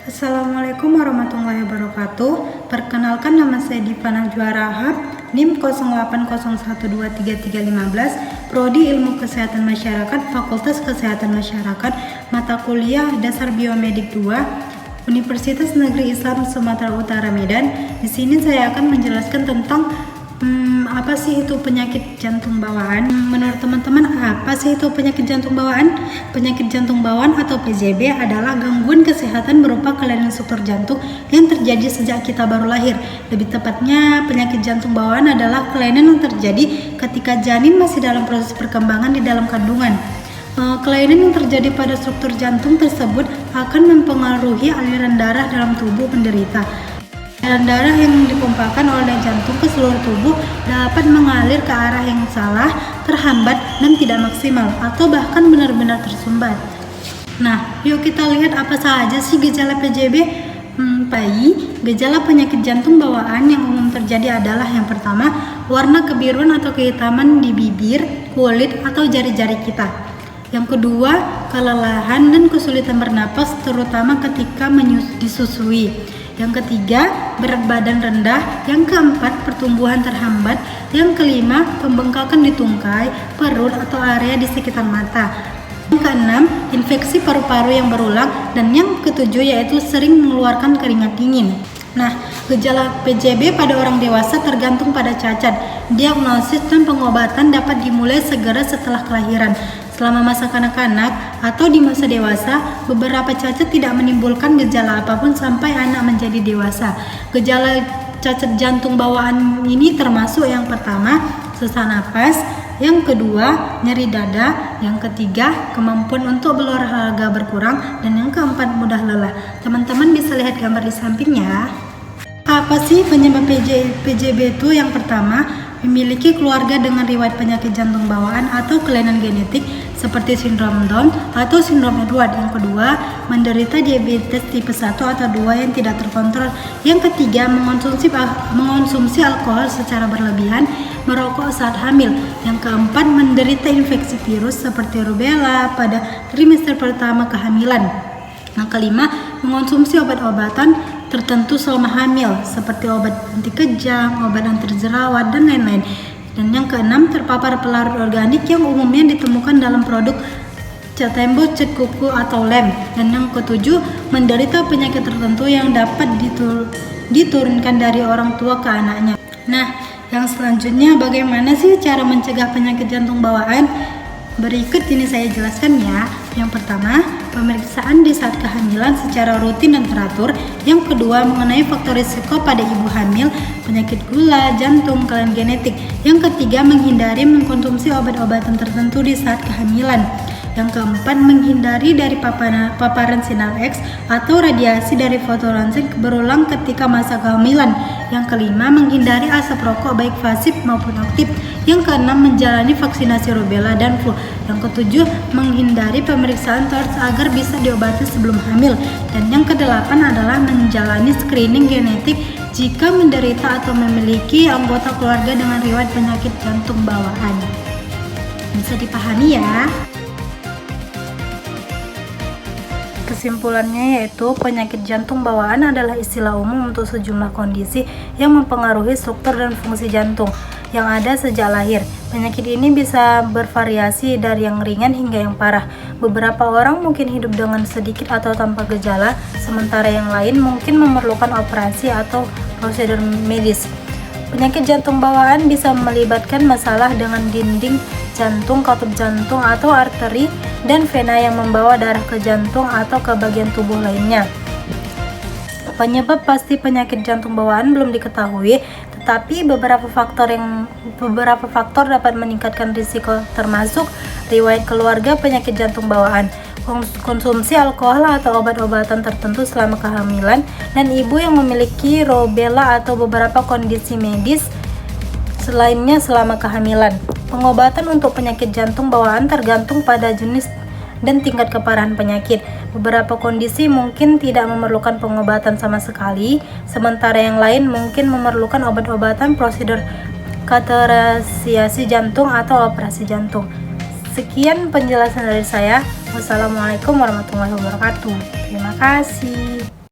Assalamualaikum warahmatullahi wabarakatuh. Perkenalkan, nama saya Diva Najwa Rahab, NIM 0801233315, Prodi Ilmu Kesehatan Masyarakat, Fakultas Kesehatan Masyarakat, mata kuliah Dasar Biomedik 2, Universitas Negeri Islam Sumatera Utara Medan. Di sini saya akan menjelaskan tentang apa sih itu penyakit jantung bawaan. Menurut teman-teman, apa sih itu penyakit jantung bawaan? Penyakit jantung bawaan atau PJB adalah gangguan kesehatan berupa kelainan struktur jantung yang terjadi sejak kita baru lahir. Lebih tepatnya, penyakit jantung bawaan adalah kelainan yang terjadi ketika janin masih dalam proses perkembangan di dalam kandungan. Kelainan yang terjadi pada struktur jantung tersebut akan mempengaruhi aliran darah dalam tubuh penderita. Aliran darah yang dipompakan oleh jantung ke seluruh tubuh dapat mengalir ke arah yang salah, terhambat, dan tidak maksimal, atau bahkan benar-benar tersumbat. Nah, yuk kita lihat apa saja sih gejala PJB. Gejala penyakit jantung bawaan yang umum terjadi adalah yang pertama, warna kebiruan atau kehitaman di bibir, kulit, atau jari-jari kita. Yang kedua, kelelahan dan kesulitan bernapas, terutama ketika disusui. Yang ketiga, berat badan rendah. Yang keempat, pertumbuhan terhambat. Yang kelima, pembengkakan di tungkai, perut, atau area di sekitar mata. Yang keenam, infeksi paru-paru yang berulang. Dan yang ketujuh yaitu sering mengeluarkan keringat dingin. Nah, gejala PJB pada orang dewasa tergantung pada cacat. Diagnosis dan pengobatan dapat dimulai segera setelah kelahiran. Selama masa kanak-kanak atau di masa dewasa, beberapa cacat tidak menimbulkan gejala apapun sampai anak menjadi dewasa. Gejala cacat jantung bawaan ini termasuk yang pertama, sesak napas, yang kedua, nyeri dada, yang ketiga, kemampuan untuk berolahraga berkurang, dan yang keempat, mudah lelah. Teman-teman bisa lihat gambar di sampingnya. Apa sih penyebab PJB itu? Yang pertama, memiliki keluarga dengan riwayat penyakit jantung bawaan atau kelainan genetik seperti sindrom Down atau sindrom Edward. Yang kedua, menderita diabetes tipe 1 atau 2 yang tidak terkontrol. Yang ketiga, mengonsumsi alkohol secara berlebihan, merokok saat hamil. Yang keempat, menderita infeksi virus seperti rubella pada trimester pertama kehamilan. Yang kelima, mengonsumsi obat-obatan tertentu selama hamil seperti obat anti kejang, obat anti jerawat, dan lain-lain. Dan yang keenam, terpapar pelarut organik yang umumnya ditemukan dalam produk cat tembok, cat kuku, atau lem. Dan yang ketujuh, menderita penyakit tertentu yang dapat diturunkan dari orang tua ke anaknya. Nah, yang selanjutnya, bagaimana sih cara mencegah penyakit jantung bawaan? Berikut ini saya jelaskan ya. Yang pertama, pemeriksaan di saat kehamilan secara rutin dan teratur. Yang kedua, mengenai faktor risiko pada ibu hamil, penyakit gula, jantung, kelainan genetik. Yang ketiga, menghindari mengkonsumsi obat-obatan tertentu di saat kehamilan. Yang keempat, menghindari dari paparan sinar X atau radiasi dari fotoronsen berulang ketika masa kehamilan. Yang kelima, menghindari asap rokok baik pasif maupun aktif. Yang keenam, menjalani vaksinasi rubella dan flu. Yang ketujuh, menghindari pemeriksaan TORCH agar bisa diobati sebelum hamil. Dan yang kedelapan adalah menjalani screening genetik jika menderita atau memiliki anggota keluarga dengan riwayat penyakit jantung bawaan. Bisa dipahami ya? Kesimpulannya yaitu penyakit jantung bawaan adalah istilah umum untuk sejumlah kondisi yang mempengaruhi struktur dan fungsi jantung yang ada sejak lahir. Penyakit ini bisa bervariasi dari yang ringan hingga yang parah. Beberapa orang mungkin hidup dengan sedikit atau tanpa gejala, sementara yang lain mungkin memerlukan operasi atau prosedur medis. Penyakit jantung bawaan bisa melibatkan masalah dengan dinding jantung, katup jantung atau arteri, dan vena yang membawa darah ke jantung atau ke bagian tubuh lainnya. Penyebab pasti penyakit jantung bawaan belum diketahui, tetapi beberapa faktor dapat meningkatkan risiko, termasuk riwayat keluarga penyakit jantung bawaan, konsumsi alkohol atau obat-obatan tertentu selama kehamilan, dan ibu yang memiliki rubella atau beberapa kondisi medis selainnya selama kehamilan. Pengobatan untuk penyakit jantung bawaan tergantung pada jenis dan tingkat keparahan penyakit. Beberapa kondisi mungkin tidak memerlukan pengobatan sama sekali, sementara yang lain mungkin memerlukan obat-obatan, prosedur kateterasi jantung, atau operasi jantung. Sekian penjelasan dari saya. Wassalamualaikum warahmatullahi wabarakatuh. Terima kasih.